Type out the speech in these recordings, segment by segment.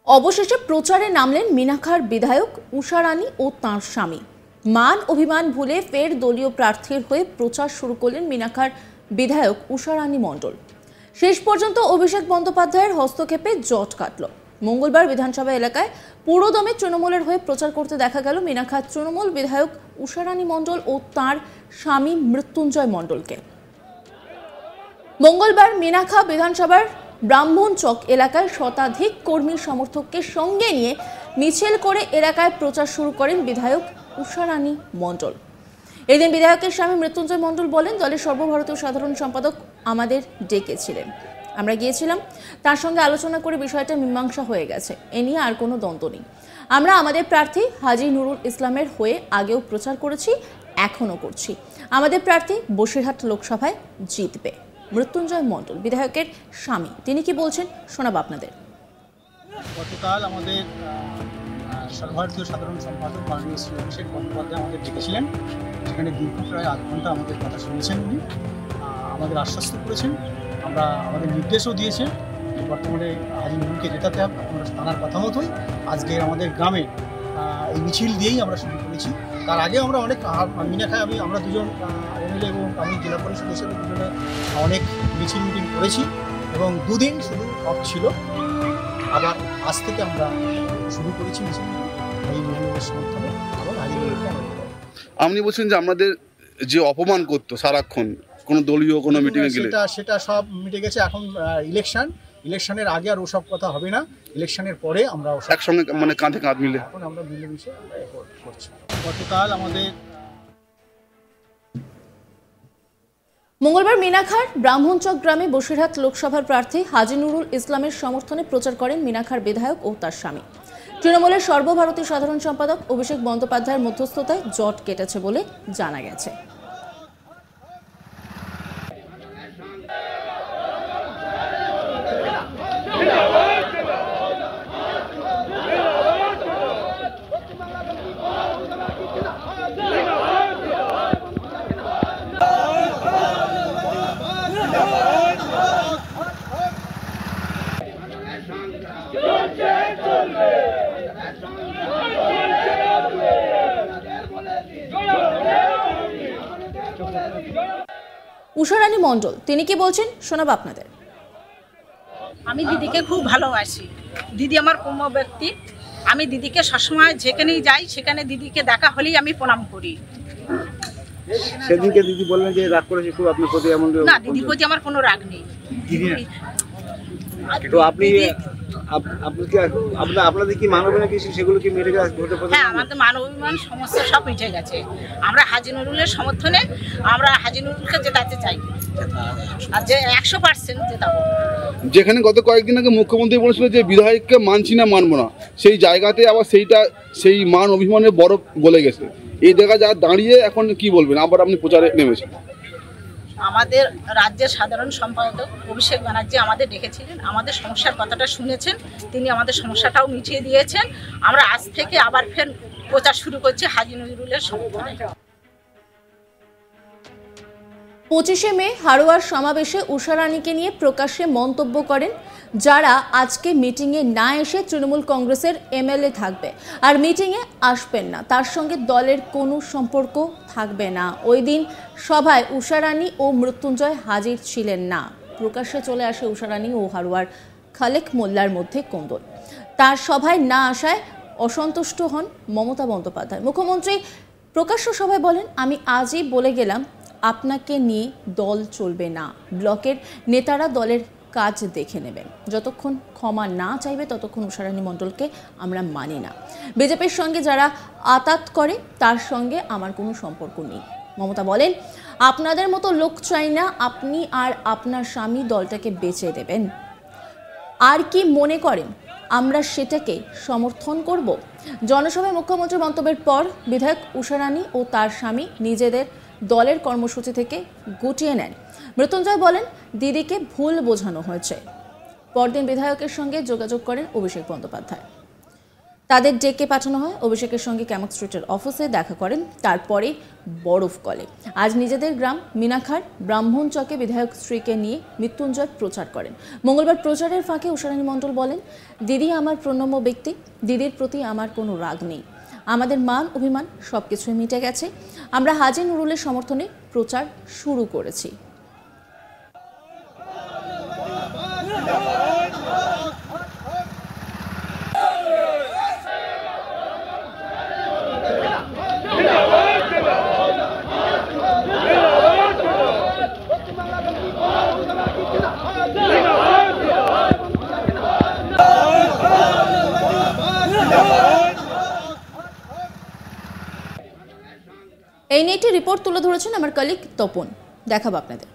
অবশেষে প্রচারে নামলেন মিনাখার বিধায়ক উষারানী ও তাঁর স্বামী। মান অভিমান ভুলে ফের দলীয় প্রার্থীর হয়ে প্রচার শুরু করলেন মিনাখার বিধায়ক উষারানী মণ্ডল। শেষ পর্যন্ত অভিষেক বন্দ্যোপাধ্যায়ের হস্তক্ষেপে জট কাটল। মঙ্গলবার বিধানসভা এলাকায় পুরোদমে তৃণমূলের হয়ে প্রচার করতে দেখা গেল মিনাখার তৃণমূল বিধায়ক উষারানী মণ্ডল ও তাঁর স্বামী মৃত্যুঞ্জয় মণ্ডলকে। মঙ্গলবার মিনাখা বিধানসভার ব্রাহ্মণচক এলাকায় শতাধিক কর্মী সমর্থককে সঙ্গে নিয়ে মিছিল করে এলাকায় প্রচার শুরু করেন বিধায়ক উষারানী মণ্ডল। এদিন বিধায়কের স্বামী মৃত্যুঞ্জয় মণ্ডল বলেন, দলের সর্বভারতীয় সাধারণ সম্পাদক আমাদের ডেকেছিলেন, আমরা গিয়েছিলাম, তার সঙ্গে আলোচনা করে বিষয়টা মীমাংসা হয়ে গেছে, এ নিয়ে আর কোনো দ্বন্দ্ব নেই। আমরা আমাদের প্রার্থী হাজী নুরুল ইসলামের হয়ে আগেও প্রচার করেছি, এখনও করছি। আমাদের প্রার্থী বসিরহাট লোকসভায় জিতবে। মৃত্যুঞ্জয় মণ্ডল বিধায়কের স্বামী, তিনি কি বলছেন শোনাব আপনাদের। গতকাল আমাদের সর্বভারতীয় সাধারণ সম্পাদক মাননীয় শ্রী অভিষেক বন্দ্যোপাধ্যায় আমাদের ডেকেছিলেন। সেখানে দীর্ঘ প্রায় 8 ঘন্টা আমাদের কথা শুনেছেন। উনি আমাদের আশ্বস্ত করেছেন, আমরা আমাদের নির্দেশও দিয়েছেন যে বর্তমানে হাজী নুরুলকে জেতাতে হবে। আমরা তাঁর কথা মতোই আজকে আমাদের গ্রামে এই মিছিল দিয়েই আমরা শুরু করেছি। তার আগে আমরা অনেক মিনাখায় আমরা দুজন এমএলএ এবং আমি জেলা পরিষদ হিসেবে দুজনে অনেক মিছিল মিটিং করেছি এবং দুদিন শুধু অফ ছিল। আবার আজ থেকে আমরা শুরু করেছি মিছিল এই নুরুলের সমর্থনে এবং হাজী নুরুলকে আমাদের। আপনি বলছেন যে আমাদের যে অপমান করতো সারাক্ষণ কোনো দলীয় কোনো মিটিংয়ে গেলে সেটা সব মিটে গেছে। এখন ইলেকশনের আগে আর ওসব কথা হবে না, ইলেকশনের পরে আমরা একসঙ্গে মানে কাঁধে কাঁধ মিলে এখন আমরা মিলেমিশে করছি। গতকাল আমাদের মঙ্গলবার মিনাখার ব্রাহ্মণচক গ্রামে বসিরহাট লোকসভার প্রার্থী হাজী নুরুল ইসলামের সমর্থনে প্রচার করেন মিনাখার বিধায়ক ও তার স্বামী। তৃণমূলের সর্বভারতীয় সাধারণ সম্পাদক অভিষেক বন্দ্যোপাধ্যায়ের মধ্যস্থতায় জট কেটেছে বলে জানা গেছে। উষারানী মণ্ডল, তিনি কি বলছেন শোনাব আপনাদের। আমি দিদিকে খুব ভালোবাসি, দিদি আমার প্রিয় ব্যক্তি। আমি দিদিকে সবসময় যেখানেই যাই সেখানে দিদিকে দেখা হলেই আমি প্রণাম করি। সেদিনকে দিদি বললেন যে রাগ করেছি খুব আপনার প্রতি, এমন না, দিদির প্রতি আমার কোনো রাগ নেই। তো আপনি কি আপনাদের কি মানবিক কিছু সেগুলো কি মিটে গেছে? হ্যাঁ, আমাদের মানবিক সমস্যা সব মিটে গেছে। আমরা হাজী নুরুলের সমর্থনে আমরা হাজী নুরুলকে জেতাতে চাই, আর যে 100% জেতাবো। যেখানে গত কয়েকদিন আগে মুখ্যমন্ত্রী বলেছিল যে বিধায়ককে মানছি না, মানবো না, সেই জায়গাতে আবার সেই মান অভিমানের বরফ গলে গেছে। এই জায়গা যা দাঁড়িয়ে এখন কি বলবেন, আবার আপনি প্রচারে নেমেছেন? আমাদের রাজ্যের সাধারণ সম্পাদক অভিষেক ব্যানার্জি আমাদের ডেকেছিলেন, আমাদের সমস্যার কথাটা শুনেছেন, তিনি আমাদের সমস্যাটাও মিটিয়ে দিয়েছেন। আমরা আজ থেকে আবার ফের প্রচার শুরু করছি হাজী নুরুলের সমর্থনে। 25শে মে হাড়োয়ার সমাবেশে উষারানীকে নিয়ে প্রকাশ্যে মন্তব্য করেন, যারা আজকে মিটিংয়ে না এসে তৃণমূল কংগ্রেসের এমএলএ থাকবে আর মিটিংয়ে আসবেন না, তার সঙ্গে দলের কোনো সম্পর্ক থাকবে না। ওই দিন সভায় উষারানী ও মৃত্যুঞ্জয় হাজির ছিলেন না। প্রকাশ্যে চলে আসে উষারানী ও হাড়োয়ার খালেক মোল্লার মধ্যে কোন্দল। তার সভায় না আসায় অসন্তুষ্ট হন মমতা বন্দ্যোপাধ্যায়। মুখ্যমন্ত্রী প্রকাশ্য সভায় বলেন, আমি আজই বলে গেলাম আপনাকে নিয়ে দল চলবে না, ব্লকের নেতারা দলের কাজ দেখে নেবেন, যতক্ষণ ক্ষমা না চাইবে ততক্ষণ উষারানী মণ্ডলকে আমরা মানি না। বিজেপির সঙ্গে যারা আতাত করে তার সঙ্গে আমার কোনো সম্পর্ক নেই। মমতা বলেন, আপনাদের মতো লোক চাই না, আপনি আর আপনার স্বামী দলটাকে বেঁচে দেবেন। আর কি মনে করেন আমরা সেটাকে সমর্থন করব? জনসভায় মুখ্যমন্ত্রীর মন্তব্যের পর বিধায়ক উষারানী ও তার স্বামী নিজেদের দলের কর্মসূচি থেকে গুটিয়ে নেন। মৃত্যুঞ্জয় বলেন, দিদিকে ভুল বোঝানো হয়েছে। পরদিন বিধায়কের সঙ্গে যোগাযোগ করেন অভিষেক বন্দ্যোপাধ্যায়। তাদের ডেকে পাঠানো হয়। অভিষেকের সঙ্গে ক্যামক স্ট্রিটের অফিসে দেখা করেন, তারপরে বরফ কলে। আজ নিজেদের গ্রাম মিনাখার ব্রাহ্মণ চকে বিধায়ক স্ত্রীকে নিয়ে মৃত্যুঞ্জয় প্রচার করেন। মঙ্গলবার প্রচারের ফাঁকে উষারানী মণ্ডল বলেন, দিদি আমার প্রণম্য ব্যক্তি, দিদির প্রতি আমার কোনো রাগ নেই। আমাদের মান অভিমান সবকিছুই মিটে গেছে। আমরা হাজী নুরুলের সমর্থনে প্রচার শুরু করেছি। এই নিয়ে একটি রিপোর্ট তুলে ধরেছেন আমার কলিগ তপন, দেখাবো আপনাদের।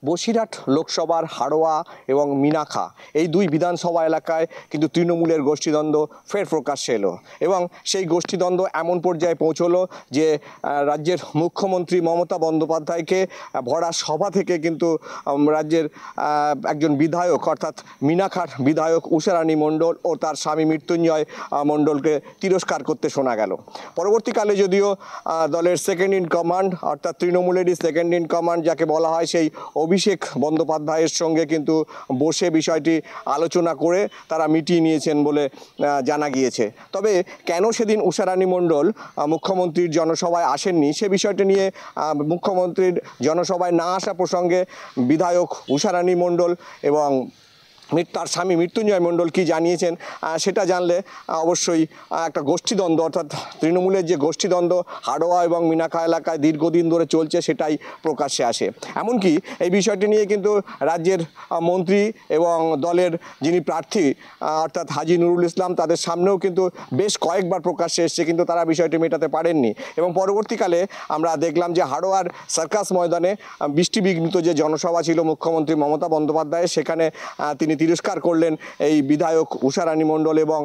বসিরহাট লোকসভার হাড়োয়া এবং মিনাখা এই দুই বিধানসভা এলাকায় কিন্তু তৃণমূলের গোষ্ঠীদ্বন্দ্ব ফের প্রকাশ্যে এলো এবং সেই গোষ্ঠীদ্বন্দ্ব এমন পর্যায়ে পৌঁছলো যে রাজ্যের মুখ্যমন্ত্রী মমতা বন্দ্যোপাধ্যায়কে ভরা সভা থেকে কিন্তু রাজ্যের একজন বিধায়ক অর্থাৎ মিনাখার বিধায়ক উষারানী মণ্ডল ও তার স্বামী মৃত্যুঞ্জয় মণ্ডলকে তিরস্কার করতে শোনা গেল। পরবর্তীকালে যদিও দলের সেকেন্ড ইন কমান্ড অর্থাৎ তৃণমূলেরই সেকেন্ড ইন কমান্ড যাকে বলা হয় সেই অভিষেক বন্দ্যোপাধ্যায়ের সঙ্গে কিন্তু বসে বিষয়টি আলোচনা করে তারা মিটিয়ে নিয়েছেন বলে জানা গিয়েছে। তবে কেন সেদিন উষারানী মণ্ডল মুখ্যমন্ত্রীর জনসভায় আসেননি সে বিষয়টি নিয়ে মুখ্যমন্ত্রীর জনসভায় না আসা প্রসঙ্গে বিধায়ক উষারানী মণ্ডল এবং তার স্বামী মৃত্যুঞ্জয় মণ্ডল কি জানিয়েছেন সেটা জানলে অবশ্যই একটা গোষ্ঠীদ্বন্দ্ব অর্থাৎ তৃণমূলের যে গোষ্ঠীদ্বন্দ্ব হাড়োয়া এবং মিনাখা এলাকায় দীর্ঘদিন ধরে চলছে সেটাই প্রকাশ্যে আসে। এমনকি এই বিষয়টি নিয়ে কিন্তু রাজ্যের মন্ত্রী এবং দলের যিনি প্রার্থী অর্থাৎ হাজী নুরুল ইসলাম তাদের সামনেও কিন্তু বেশ কয়েকবার প্রকাশ্যে এসছে, কিন্তু তারা বিষয়টি মেটাতে পারেননি এবং পরবর্তীকালে আমরা দেখলাম যে হাড়োয়ার সার্কাস ময়দানে বৃষ্টিবিঘ্নিত যে জনসভা ছিল মুখ্যমন্ত্রী মমতা বন্দ্যোপাধ্যায়ের, সেখানে তিনি তিরস্কার করলেন এই বিধায়ক উষারানী মণ্ডল এবং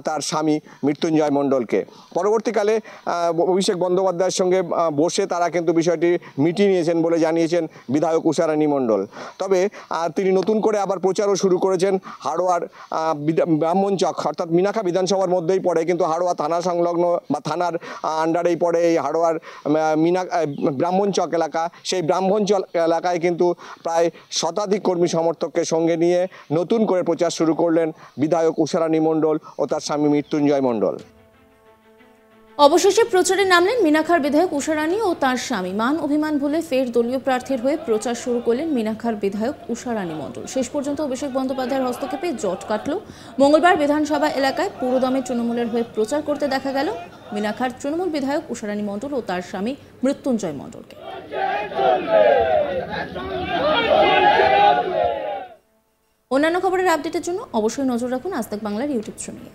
তার স্বামী মৃত্যুঞ্জয় মণ্ডলকে। পরবর্তীকালে অভিষেক বন্দ্যোপাধ্যায়ের সঙ্গে বসে তারা কিন্তু বিষয়টি মিটিয়ে নিয়েছেন বলে জানিয়েছেন বিধায়ক উষারানী মণ্ডল। তবে তিনি নতুন করে আবার প্রচারও শুরু করেছেন হাড়োয়ার ব্রাহ্মণচক অর্থাৎ মিনাখা বিধানসভার মধ্যেই পড়ে, কিন্তু হাড়োয়া থানা সংলগ্ন বা থানার আন্ডারেই পড়ে এই হাড়োয়ার ব্রাহ্মণচক এলাকা। সেই ব্রাহ্মণচক এলাকায় কিন্তু প্রায় শতাধিক কর্মী সমর্থককে সঙ্গে নিয়ে নতুন করে প্রচার শুরু করলেন বিধায়ক উষারানী মণ্ডল ও তার স্বামী মৃত্যুঞ্জয় মণ্ডল। অবশেষে প্রচারে নামলেন মিনাখার বিধায়ক উষারানী ও তার স্বামী। মান অভিমান ভুলে ফের দলীয় প্রার্থীর হয়ে প্রচার শুরু করলেন মিনাখার বিধায়ক উষারানী মণ্ডল। শেষ পর্যন্ত অভিষেক বন্দ্যোপাধ্যায়ের হস্তক্ষেপে জট কাটল। মঙ্গলবার বিধানসভা এলাকায় পুরোদমে তৃণমূলের হয়ে প্রচার করতে দেখা গেল মিনাখার তৃণমূল বিধায়ক উষারানী মণ্ডল ও তার স্বামী মৃত্যুঞ্জয় মণ্ডলকে। অন্যান্য খবরের আপডেটের জন্য অবশ্যই নজর রাখুন আজ তাক বাংলার ইউটিউব চ্যানেলে।